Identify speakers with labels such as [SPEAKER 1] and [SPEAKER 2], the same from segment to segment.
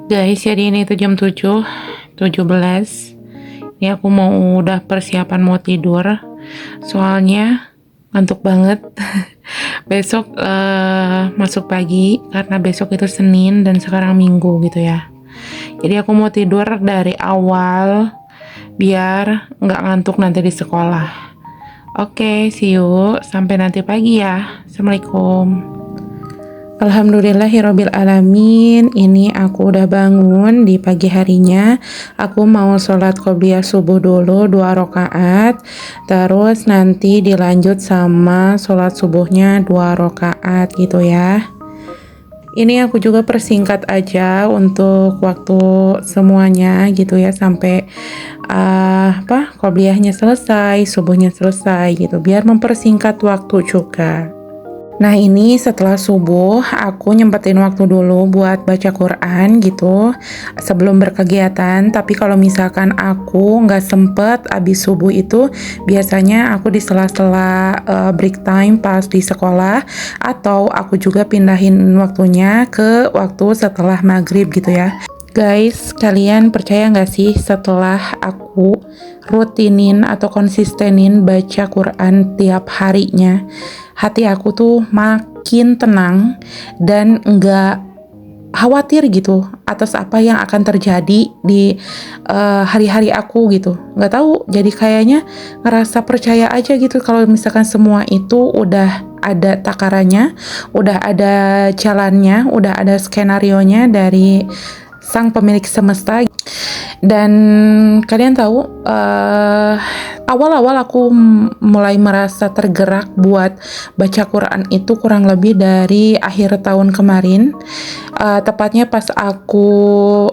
[SPEAKER 1] Guys, jadi ini tuh jam 7.17. Ini aku udah persiapan mau tidur. Soalnya ngantuk banget. Besok masuk pagi karena besok itu Senin dan sekarang Minggu gitu ya. Jadi aku mau tidur dari awal biar nggak ngantuk nanti di sekolah. Oke, see you. Sampai nanti pagi ya. Assalamualaikum. Alhamdulillahirabbil alamin. Ini aku udah bangun di pagi harinya. Aku mau sholat qobliyah subuh dulu 2 rakaat. Terus nanti dilanjut sama sholat subuhnya 2 rakaat gitu ya. Ini aku juga persingkat aja untuk waktu semuanya gitu ya, sampai qobliyahnya selesai, subuhnya selesai gitu, biar mempersingkat waktu juga. Nah ini setelah subuh aku nyempetin waktu dulu buat baca Quran gitu sebelum berkegiatan. Tapi kalau misalkan aku nggak sempet abis subuh itu, biasanya aku di sela-sela break time pas di sekolah, atau aku juga pindahin waktunya ke waktu setelah maghrib gitu ya. Guys, kalian percaya nggak sih setelah aku rutinin atau konsistenin baca Quran tiap harinya, hati aku tuh makin tenang dan nggak khawatir gitu atas apa yang akan terjadi di hari-hari aku gitu. Nggak tahu, jadi kayaknya ngerasa percaya aja gitu kalau misalkan semua itu udah ada takarannya, udah ada jalannya, udah ada skenarionya dari sang pemilik semesta. Dan kalian tahu, awal-awal aku mulai merasa tergerak buat baca Quran itu kurang lebih dari akhir tahun kemarin. Tepatnya pas aku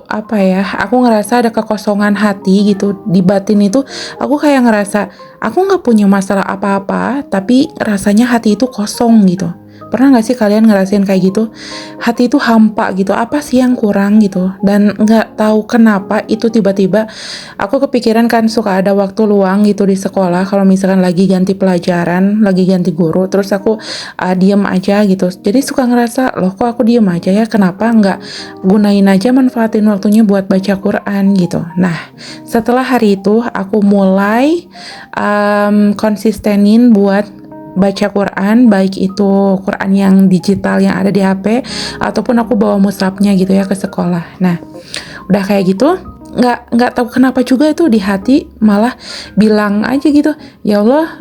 [SPEAKER 1] aku ngerasa ada kekosongan hati gitu di batin itu. Aku kayak ngerasa aku nggak punya masalah apa-apa, tapi rasanya hati itu kosong gitu. Pernah gak sih kalian ngerasain kayak gitu? Hati itu hampa gitu, apa sih yang kurang gitu. Dan gak tahu kenapa itu tiba-tiba aku kepikiran, kan suka ada waktu luang gitu di sekolah kalau misalkan lagi ganti pelajaran, lagi ganti guru, terus aku diem aja gitu. Jadi suka ngerasa, loh kok aku diem aja ya, kenapa nggak gunain aja, manfaatin waktunya buat baca Quran gitu. Nah setelah hari itu aku mulai konsistenin buat baca Quran, baik itu Quran yang digital yang ada di HP ataupun aku bawa mushafnya gitu ya ke sekolah. Nah udah kayak gitu, nggak tahu kenapa juga itu di hati malah bilang aja gitu, ya Allah,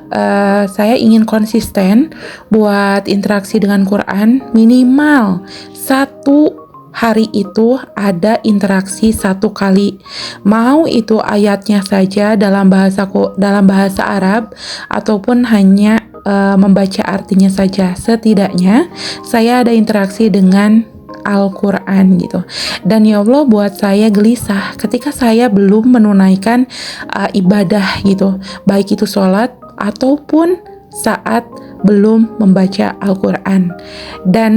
[SPEAKER 1] saya ingin konsisten buat interaksi dengan Quran, minimal 1 hari itu ada interaksi 1 kali, mau itu ayatnya saja dalam bahasa Arab ataupun hanya membaca artinya saja. Setidaknya saya ada interaksi dengan Al-Quran gitu. Dan ya Allah, buat saya gelisah ketika saya belum menunaikan ibadah gitu, baik itu sholat ataupun saat belum membaca Al-Quran. Dan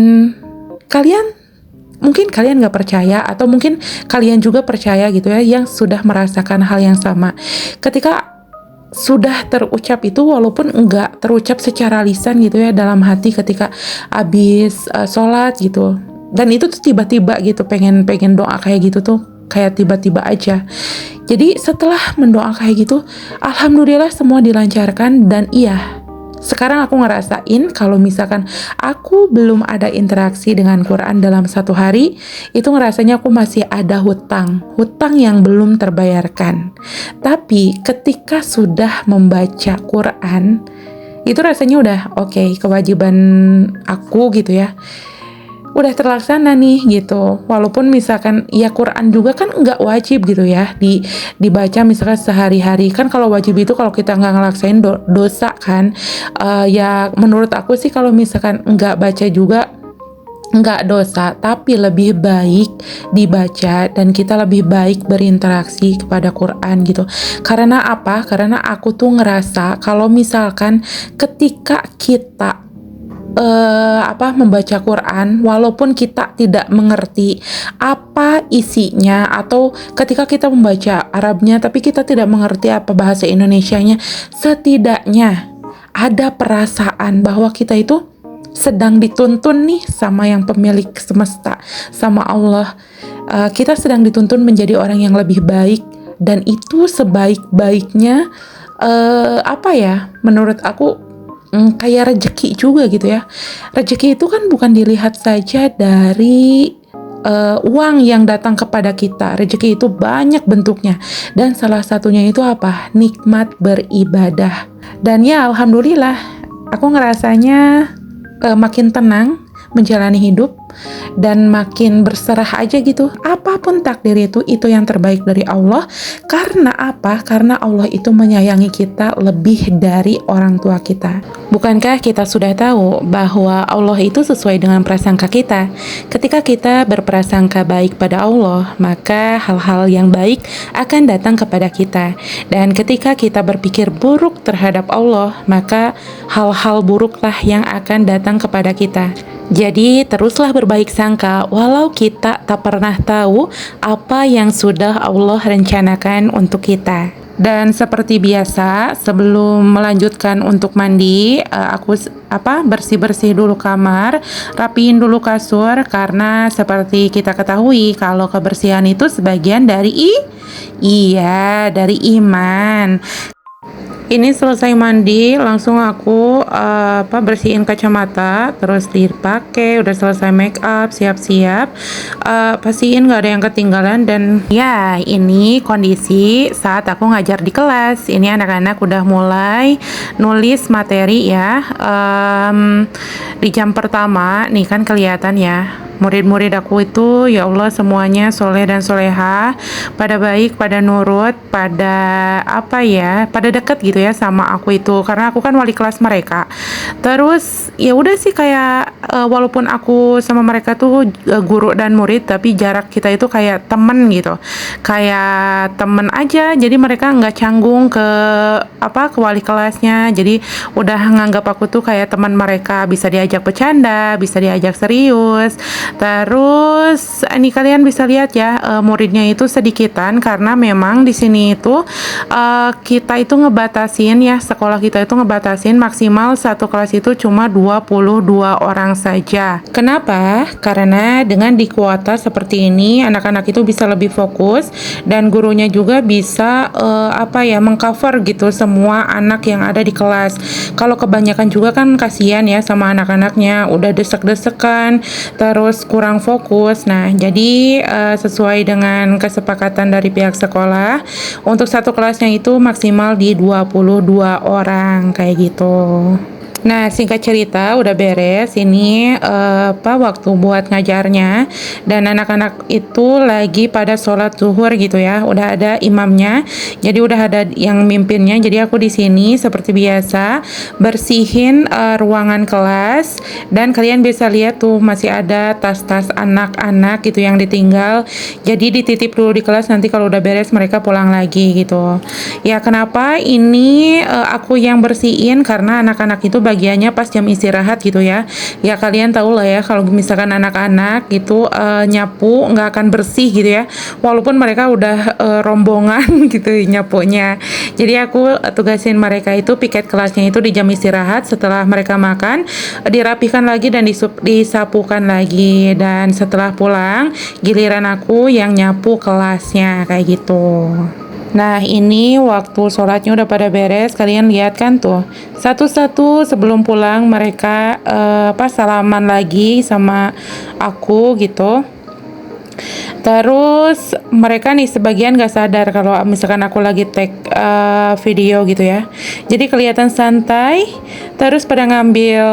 [SPEAKER 1] mungkin kalian gak percaya, atau mungkin kalian juga percaya gitu ya, yang sudah merasakan hal yang sama. Ketika sudah terucap itu, walaupun enggak terucap secara lisan gitu ya, dalam hati ketika habis sholat gitu, dan itu tuh tiba-tiba gitu, pengen doa kayak gitu tuh kayak tiba-tiba aja. Jadi setelah mendoa kayak gitu, alhamdulillah semua dilancarkan. Dan iya, sekarang aku ngerasain kalau misalkan aku belum ada interaksi dengan Quran dalam 1 hari, itu ngerasanya aku masih ada hutang yang belum terbayarkan. Tapi ketika sudah membaca Quran, itu rasanya udah oke, kewajiban aku gitu ya udah terlaksana nih gitu. Walaupun misalkan ya Quran juga kan nggak wajib gitu ya dibaca misalkan sehari-hari. Kan kalau wajib itu kalau kita nggak ngelaksain dosa kan. Ya menurut aku sih kalau misalkan nggak baca juga nggak dosa, tapi lebih baik dibaca dan kita lebih baik berinteraksi kepada Quran gitu. Karena apa? Karena aku tuh ngerasa kalau misalkan ketika kita membaca Quran, walaupun kita tidak mengerti apa isinya, atau ketika kita membaca Arabnya tapi kita tidak mengerti apa bahasa Indonesianya, setidaknya ada perasaan bahwa kita itu sedang dituntun nih sama yang pemilik semesta, sama Allah. Kita sedang dituntun menjadi orang yang lebih baik, dan itu sebaik-baiknya apa ya, menurut aku kayak rejeki juga gitu ya. Rejeki itu kan bukan dilihat saja dari uang yang datang kepada kita. Rejeki itu banyak bentuknya, dan salah satunya itu apa? Nikmat beribadah. Dan ya alhamdulillah, aku ngerasanya makin tenang menjalani hidup, dan makin berserah aja gitu. Apapun takdir itu yang terbaik dari Allah. Karena apa? Karena Allah itu menyayangi kita lebih dari orang tua kita. Bukankah kita sudah tahu bahwa Allah itu sesuai dengan prasangka kita? Ketika kita berprasangka baik pada Allah, maka hal-hal yang baik akan datang kepada kita. Dan ketika kita berpikir buruk terhadap Allah, maka hal-hal buruklah yang akan datang kepada kita. Jadi teruslah berbaik sangka walau kita tak pernah tahu apa yang sudah Allah rencanakan untuk kita. Dan seperti biasa, sebelum melanjutkan untuk mandi, aku bersih-bersih dulu kamar, rapiin dulu kasur, karena seperti kita ketahui kalau kebersihan itu sebagian dari dari iman. Ini selesai mandi, langsung aku bersihin kacamata, terus dipakai, udah selesai make up, siap-siap, pastiin nggak ada yang ketinggalan. Dan ya, ini kondisi saat aku ngajar di kelas. Ini anak-anak udah mulai nulis materi ya. Di jam pertama nih kan kelihatan ya, murid-murid aku itu ya Allah semuanya soleh dan soleha, pada baik, pada nurut, pada pada deket gitu ya sama aku itu, karena aku kan wali kelas mereka. Terus ya udah sih kayak walaupun aku sama mereka tuh guru dan murid, tapi jarak kita itu kayak temen gitu, kayak temen aja. Jadi mereka nggak canggung ke ke wali kelasnya, jadi udah nganggap aku tuh kayak teman mereka, bisa diajak bercanda, bisa diajak serius. Terus ini kalian bisa lihat ya, muridnya itu sedikitan, karena memang di sini itu kita itu ngebatasin ya, sekolah kita itu ngebatasin maksimal satu kelas itu cuma 22 orang saja. Kenapa? Karena dengan dikuota seperti ini, anak-anak itu bisa lebih fokus, dan gurunya juga bisa mengcover gitu semua anak yang ada di kelas. Kalau kebanyakan juga kan kasihan ya sama anak-anaknya, udah desek-desekan, terus kurang fokus. Nah, jadi sesuai dengan kesepakatan dari pihak sekolah, untuk satu kelasnya itu maksimal di 22 orang kayak gitu. Nah, singkat cerita udah beres ini waktu buat ngajarnya, dan anak-anak itu lagi pada sholat zuhur gitu ya. Udah ada imamnya, jadi udah ada yang mimpinnya. Jadi aku di sini seperti biasa bersihin ruangan kelas, dan kalian bisa lihat tuh masih ada tas-tas anak-anak gitu yang ditinggal. Jadi dititip dulu di kelas, nanti kalau udah beres mereka pulang lagi gitu. Ya, kenapa ini aku yang bersihin? Karena anak-anak itu bagiannya pas jam istirahat gitu ya. Ya kalian tahu lah ya, kalau misalkan anak-anak gitu nyapu nggak akan bersih gitu ya, walaupun mereka udah rombongan gitu nyapunya. Jadi aku tugasin mereka itu piket kelasnya itu di jam istirahat, setelah mereka makan dirapikan lagi dan disapukan lagi, dan setelah pulang giliran aku yang nyapu kelasnya kayak gitu. Nah, ini waktu sholatnya udah pada beres, kalian lihat kan tuh, satu-satu sebelum pulang mereka salaman lagi sama aku gitu. Terus mereka nih sebagian gak sadar kalau misalkan aku lagi tag video gitu ya. Jadi kelihatan santai, terus pada ngambil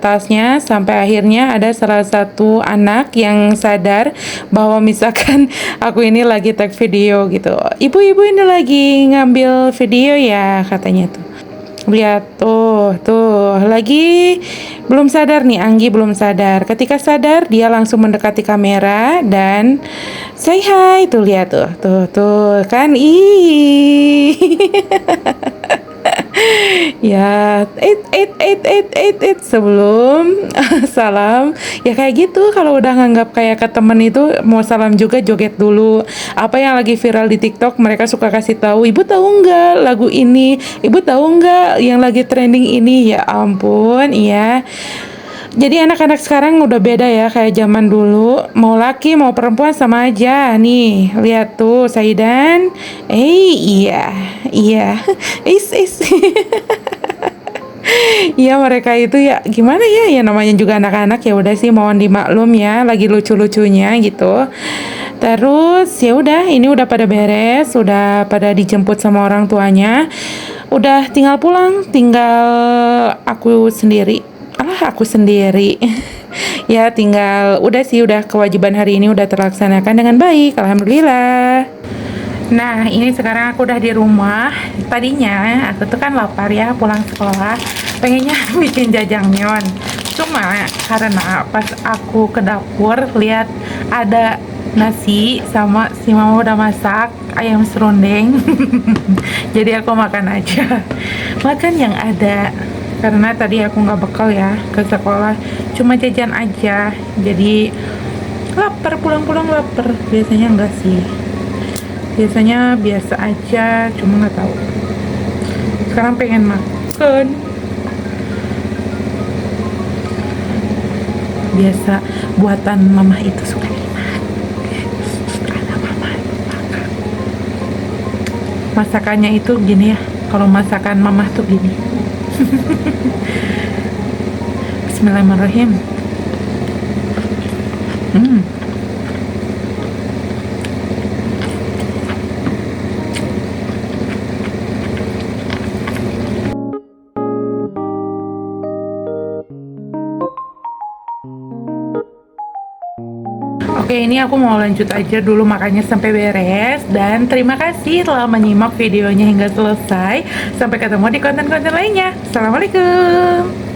[SPEAKER 1] tasnya, sampai akhirnya ada salah satu anak yang sadar bahwa misalkan aku ini lagi tag video gitu. Ibu ini lagi ngambil video ya, katanya tuh. Lihat tuh lagi belum sadar nih, Anggi belum sadar. Ketika sadar dia langsung mendekati kamera dan say hi. Tuh lihat tuh kan ya sebelum salam ya kayak gitu. Kalau udah nganggap kayak ke temen itu mau salam juga joget dulu. Apa yang lagi viral di TikTok mereka suka kasih tahu, ibu tahu nggak lagu ini, ibu tahu nggak yang lagi trending ini. Ya ampun, iya Jadi anak-anak sekarang udah beda ya kayak zaman dulu. Mau laki mau perempuan sama aja. Nih, lihat tuh Saidan. Iya, iya. Is. Iya mereka itu ya gimana ya ya namanya juga anak-anak ya udah sih mohon dimaklum ya lagi lucu-lucunya gitu. Terus ya udah ini udah pada beres, udah pada dijemput sama orang tuanya. Udah tinggal pulang, tinggal aku sendiri. Alah aku sendiri. Ya tinggal udah sih udah kewajiban hari ini udah terlaksanakan dengan baik. Alhamdulillah. Nah, ini sekarang aku udah di rumah. Tadinya aku tuh kan lapar ya pulang sekolah, pengennya bikin jajangmyeon. Cuma karena pas aku ke dapur lihat ada nasi sama si mama udah masak ayam serundeng. Jadi aku makan aja. Makan yang ada. Karena tadi aku nggak bekal ya ke sekolah, cuma jajan aja. Jadi lapar pulang-pulang lapar. Biasanya enggak sih. Biasanya biasa aja, cuma nggak tahu sekarang pengen makan. Biasa buatan mama itu suka dimakan karena mama makan. Masakannya itu gini ya, kalau masakan mama tuh gini. Bismillahirrahmanirrahim. Oke, ini aku mau lanjut aja dulu makannya sampai beres. Dan terima kasih telah menyimak videonya hingga selesai. Sampai ketemu di konten-konten lainnya. Assalamualaikum.